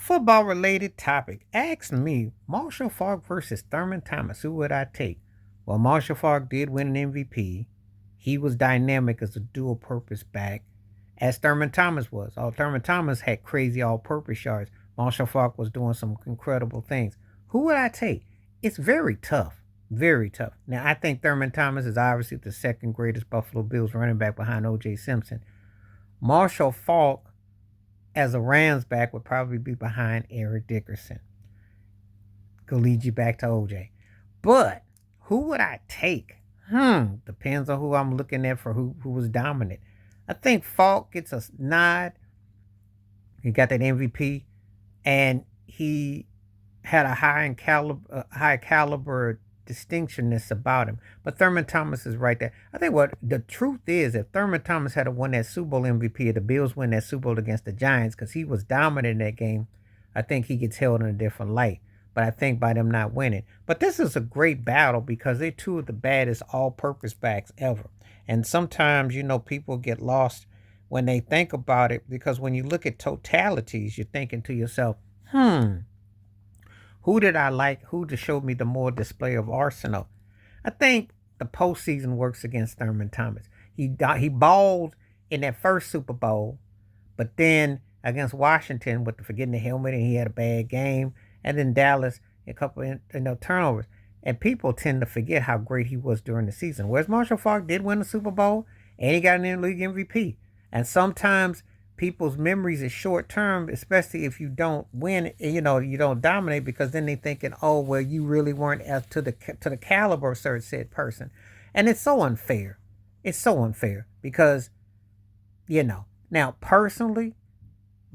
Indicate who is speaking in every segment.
Speaker 1: Football related topic. Ask me, Marshall Faulk versus Thurman Thomas. Who would I take? Well, Marshall Faulk did win an MVP. He was dynamic as a dual purpose back, as Thurman Thomas was. Thurman Thomas had crazy all purpose yards. Marshall Faulk was doing some incredible things. Who would I take? It's very tough. Very tough. Now, I think Thurman Thomas is obviously the second greatest Buffalo Bills running back behind O.J. Simpson. Marshall Faulk as a Rams back would probably be behind Eric Dickerson. Could lead you back to OJ. But who would I take? Depends on who I'm looking at for who was dominant. I think Faulk gets a nod. He got that MVP, and he had a high caliber distinctionness about him. But Thurman Thomas is right there. I think what the truth is, if Thurman Thomas had won that Super Bowl MVP, if the Bills win that Super Bowl against the Giants, because he was dominant in that game, I think he gets held in a different light. But I think by them not winning. But this is a great battle because they're two of the baddest all-purpose backs ever. And sometimes, people get lost when they think about it, because when you look at totalities, you're thinking to yourself, who did I like? Who to show me the more display of arsenal? I think the postseason works against Thurman Thomas. He balled in that first Super Bowl, but then against Washington with the forgetting the helmet, and he had a bad game, and then Dallas a couple turnovers. And people tend to forget how great he was during the season. Whereas Marshall Faulk did win the Super Bowl, and he got an in-league MVP. And sometimes people's memories is short term, especially if you don't win, you don't dominate, because then they thinking, oh, well, you really weren't as to the caliber of said person. And it's so unfair. It's so unfair because, now personally,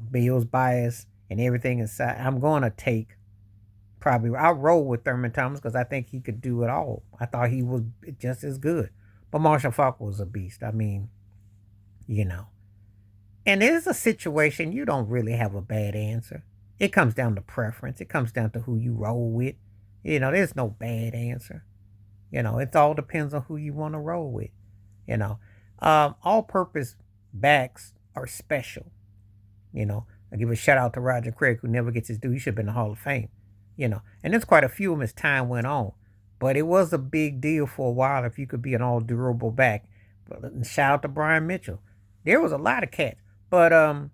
Speaker 1: Bills bias and everything aside, I'm going to take I'll roll with Thurman Thomas because I think he could do it all. I thought he was just as good. But Marshall Faulk was a beast. I mean, And it is a situation you don't really have a bad answer. It comes down to preference. It comes down to who you roll with. There's no bad answer. It all depends on who you want to roll with. All-purpose backs are special. I give a shout out to Roger Craig, who never gets his due. He should have been in the Hall of Fame. And there's quite a few of them as time went on. But it was a big deal for a while if you could be an all durable back. But shout out to Brian Mitchell. There was a lot of cats. But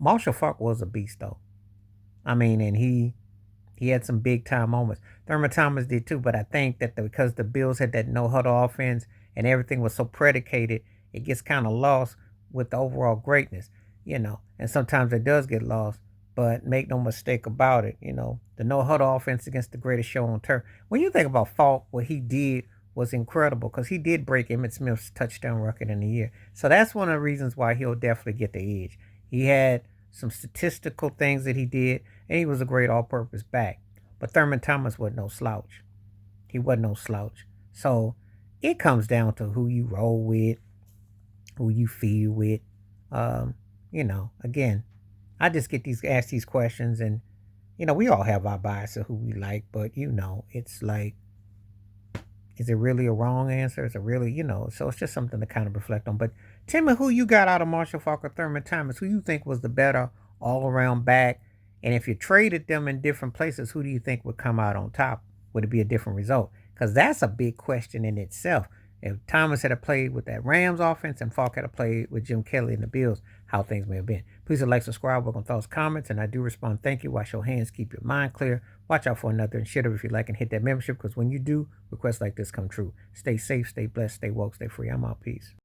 Speaker 1: Marshall Faulk was a beast though. I mean, and he had some big time moments. Thurman Thomas did too, but I think that because the Bills had that no huddle offense and everything was so predicated, it gets kind of lost with the overall greatness, and sometimes it does get lost. But make no mistake about it, the no huddle offense against the greatest show on turf. When you think about Faulk, what he did was incredible because he did break Emmitt Smith's touchdown record in a year. So that's one of the reasons why he'll definitely get the edge. He had some statistical things that he did, and he was a great all-purpose back. But Thurman Thomas wasn't no slouch. He wasn't no slouch. So it comes down to who you roll with, who you feel with. Again, I just asked these questions, and we all have our bias of who we like, but it's like, is it really a wrong answer? Is it really, so it's just something to kind of reflect on. But tell me who you got out of Marshall Faulk or Thurman Thomas, who you think was the better all-around back, and if you traded them in different places, who do you think would come out on top? Would it be a different result? Because that's a big question in itself. If Thomas had played with that Rams offense and Faulk had played with Jim Kelly and the Bills, how things may have been. Please like, subscribe, work on thoughts, comments, and I do respond. Thank you. Wash your hands. Keep your mind clear. Watch out for another and share it if you like, and hit that membership, because when you do, requests like this come true. Stay safe, stay blessed, stay woke, stay free. I'm out. Peace.